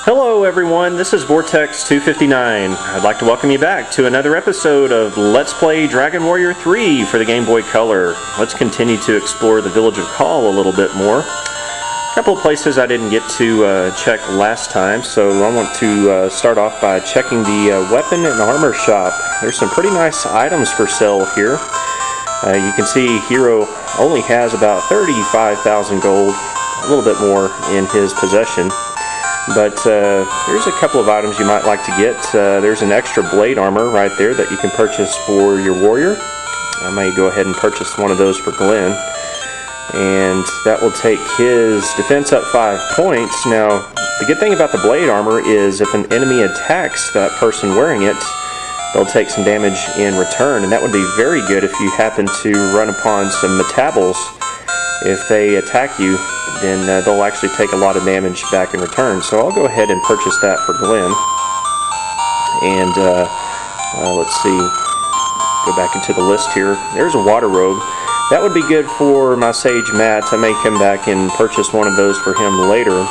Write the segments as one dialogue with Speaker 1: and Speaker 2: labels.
Speaker 1: Hello everyone, this is Vortex259. I'd like to welcome you back to another episode of Let's Play Dragon Warrior 3 for the Game Boy Color. Let's continue to explore the village of Kall a little bit more. A couple of places I didn't get to check last time, so I want to start off by checking the weapon and armor shop. There's some pretty nice items for sale here. You can see Hero only has about 35,000 gold, a little bit more in his possession. But there's a couple of items you might like to get. There's an extra blade armor right there that you can purchase for your warrior. I may go ahead and purchase one of those for Glenn. And that will take his defense up 5 points. Now, the good thing about the blade armor is if an enemy attacks that person wearing it, they'll take some damage in return. And that would be very good if you happen to run upon some metabols. If they attack you, then they'll actually take a lot of damage back in return. So I'll go ahead and purchase that for Glenn. And let's see, go back into the list here. There's a water robe. That would be good for my Sage Matt. I may come back and purchase one of those for him later.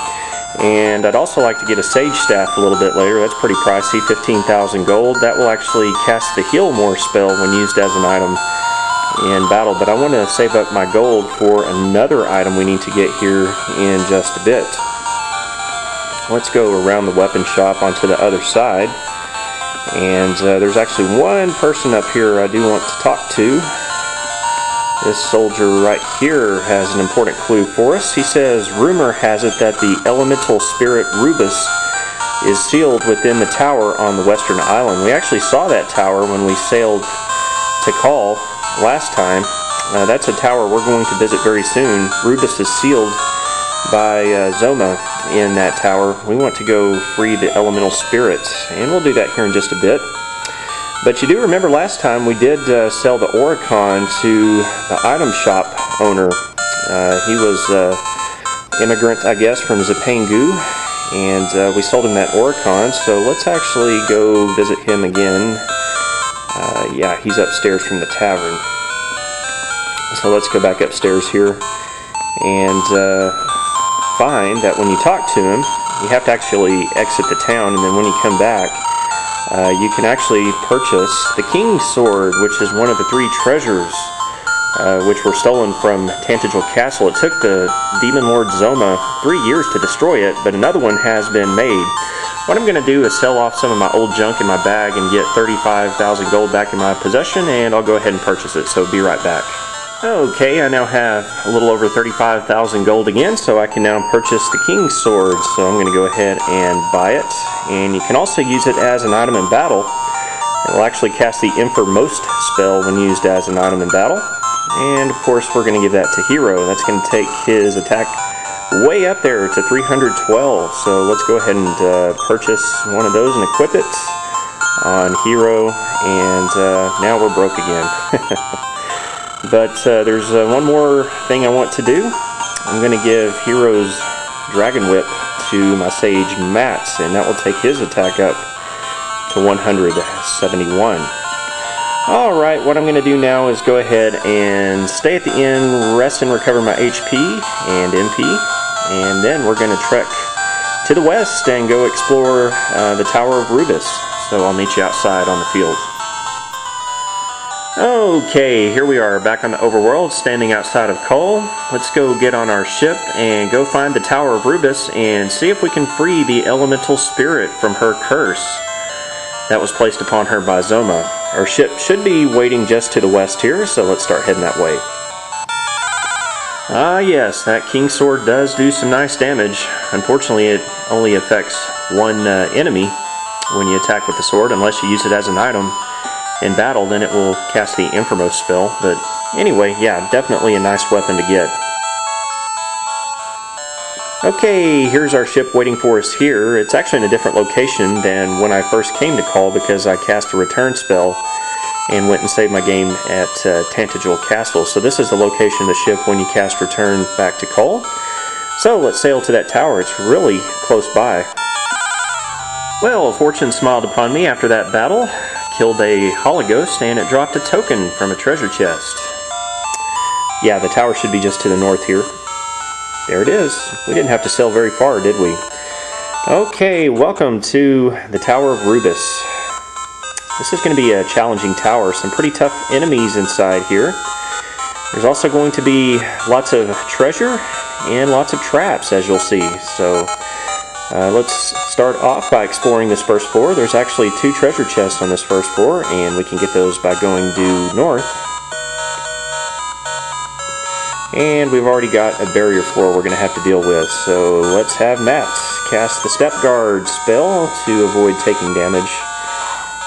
Speaker 1: And I'd also like to get a Sage Staff a little bit later. That's pretty pricey, 15,000 gold. That will actually cast the Heal More spell when used as an item in battle, but I want to save up my gold for another item we need to get here in just a bit. Let's go around the weapon shop onto the other side, and there's actually one person up here I do want to talk to. This soldier right here has an important clue for us. He says, rumor has it that the elemental spirit Rubiss is sealed within the tower on the western island. We actually saw that tower when we sailed to Kall last time. That's a tower we're going to visit very soon. Rubiss is sealed by Zoma in that tower. We want to go free the elemental spirits, and we'll do that here in just a bit. But you do remember last time we did sell the Oricon to the item shop owner. He was immigrant, I guess, from Zipangu, and we sold him that Oricon, so let's actually go visit him again. Yeah, he's upstairs from the tavern. So let's go back upstairs here and find that when you talk to him, you have to actually exit the town, and then when you come back, you can actually purchase the King's Sword, which is one of the 3 treasures which were stolen from Tantagel Castle. It took the Demon Lord Zoma 3 years to destroy it, but another one has been made. What I'm going to do is sell off some of my old junk in my bag and get 35,000 gold back in my possession, and I'll go ahead and purchase it, so be right back. Okay, I now have a little over 35,000 gold again, so I can now purchase the King's Sword. So I'm going to go ahead and buy it, and you can also use it as an item in battle. It will actually cast the Infermost spell when used as an item in battle. And of course we're going to give that to Hero. That's going to take his attack way up there to 312. So let's go ahead and purchase one of those and equip it on Hero, and now we're broke again. But there's one more thing I want to do. I'm going to give Hero's Dragon Whip to my Sage Matt, and that will take his attack up to 171. Alright, what I'm going to do now is go ahead and stay at the inn, rest and recover my HP and MP, and then we're going to trek to the west and go explore the Tower of Rubiss. So I'll meet you outside on the field. Okay, here we are back on the overworld, standing outside of Kall. Let's go get on our ship and go find the Tower of Rubiss and see if we can free the elemental spirit from her curse that was placed upon her by Zoma. Our ship should be waiting just to the west here, so let's start heading that way. Ah yes, that King's Sword does do some nice damage. Unfortunately, it only affects one enemy when you attack with the sword, unless you use it as an item in battle. Then it will cast the Infermost spell. But anyway, yeah, definitely a nice weapon to get. Okay, here's our ship waiting for us here. It's actually in a different location than when I first came to Kall, because I cast a return spell and went and saved my game at Tantagel Castle. So this is the location of the ship when you cast return back to Kall. So let's sail to that tower. It's really close by. Well, fortune smiled upon me after that battle. Killed a Hologhost, and it dropped a token from a treasure chest. Yeah, the tower should be just to the north here. There it is. We didn't have to sail very far, did we? Okay, welcome to the Tower of Rubiss. This is going to be a challenging tower. Some pretty tough enemies inside here. There's also going to be lots of treasure and lots of traps, as you'll see. So let's start off by exploring this first floor. There's actually 2 treasure chests on this first floor, and we can get those by going due north. And we've already got a barrier floor we're going to have to deal with. So let's have Matt cast the Step Guard spell to avoid taking damage.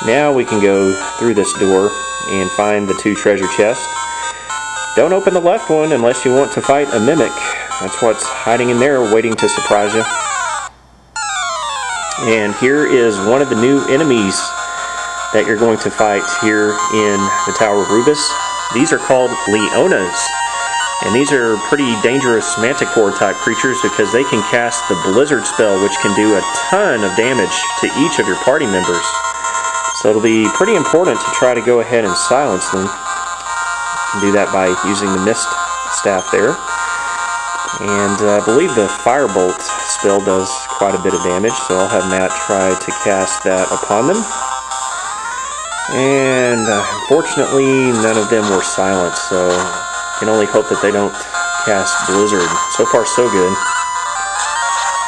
Speaker 1: Now we can go through this door and find the 2 treasure chests. Don't open the left one unless you want to fight a mimic. That's what's hiding in there waiting to surprise you. And here is one of the new enemies that you're going to fight here in the Tower of Rubiss. These are called Leonas. And these are pretty dangerous manticore type creatures because they can cast the Blizzard spell, which can do a ton of damage to each of your party members. So it'll be pretty important to try to go ahead and silence them. You can do that by using the Mist Staff there. And I believe the Firebolt spell does quite a bit of damage, so I'll have Matt try to cast that upon them. And unfortunately, none of them were silenced, so can only hope that they don't cast Blizzard. So far, so good.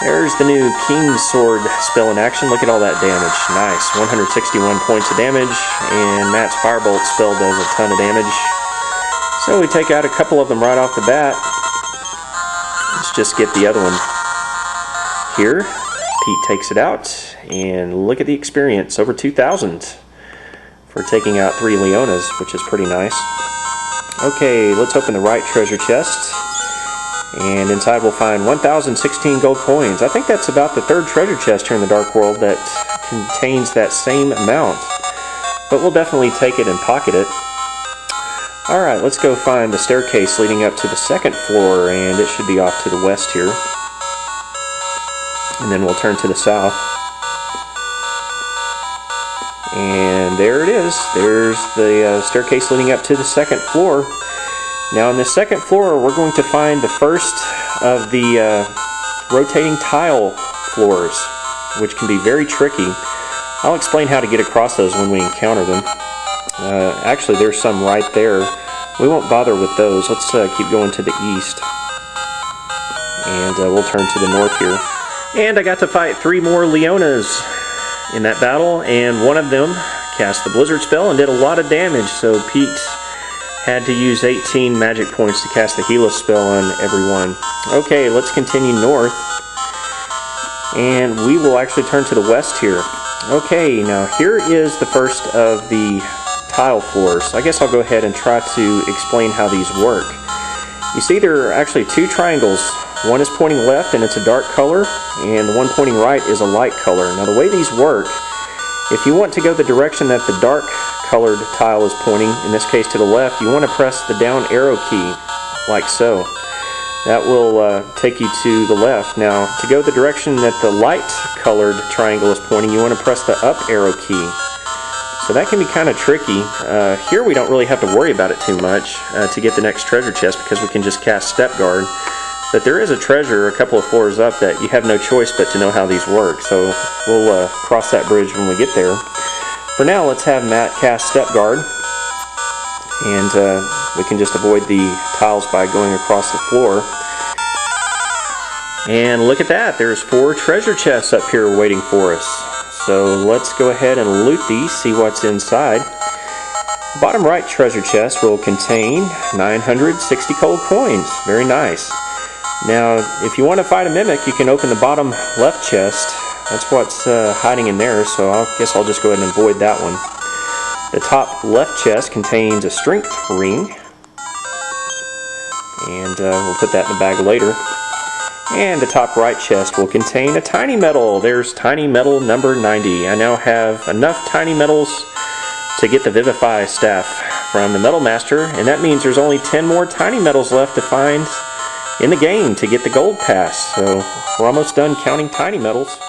Speaker 1: There's the new King's Sword spell in action. Look at all that damage. Nice. 161 points of damage, and Matt's Firebolt spell does a ton of damage. So we take out a couple of them right off the bat. Let's just get the other one here. Pete takes it out, and look at the experience. Over 2,000 for taking out 3 Leonas, which is pretty nice. Okay, let's open the right treasure chest, and inside we'll find 1,016 gold coins. I think that's about the 3rd treasure chest here in the Dark World that contains that same amount, but we'll definitely take it and pocket it. Alright, let's go find the staircase leading up to the 2nd floor, and it should be off to the west here. And then we'll turn to the south. And there it is. There's the staircase leading up to the 2nd floor. Now on the 2nd floor we're going to find the first of the rotating tile floors, which can be very tricky. I'll explain how to get across those when we encounter them. Actually, there's some right there. We won't bother with those. Let's keep going to the east. And we'll turn to the north here. And I got to fight 3 more Leonas in that battle, and one of them cast the Blizzard spell and did a lot of damage, so Pete had to use 18 magic points to cast the Healer spell on everyone. Okay, let's continue north, and we will actually turn to the west here. Okay, now here is the first of the tile floors. I guess I'll go ahead and try to explain how these work. You see there are actually 2 triangles. One is pointing left and it's a dark color, and the one pointing right is a light color. Now the way these work, if you want to go the direction that the dark colored tile is pointing, in this case to the left, you want to press the down arrow key, like so. That will take you to the left. Now to go the direction that the light colored triangle is pointing, you want to press the up arrow key. So that can be kind of tricky. Here we don't really have to worry about it too much to get the next treasure chest because we can just cast Step Guard. But there is a treasure a couple of floors up that you have no choice but to know how these work. So we'll cross that bridge when we get there. For now, let's have Matt cast Step Guard. And we can just avoid the tiles by going across the floor. And look at that. There's 4 treasure chests up here waiting for us. So let's go ahead and loot these, see what's inside. The bottom right treasure chest will contain 960 gold coins. Very nice. Now, if you want to fight a mimic, you can open the bottom left chest. That's what's hiding in there, so I guess I'll just go ahead and avoid that one. The top left chest contains a strength ring, and we'll put that in the bag later. And the top right chest will contain a tiny medal. There's tiny medal number 90. I now have enough tiny medals to get the Vivify staff from the Metal Master, and that means there's only 10 more tiny medals left to find in the game to get the gold pass. So we're almost done counting tiny medals.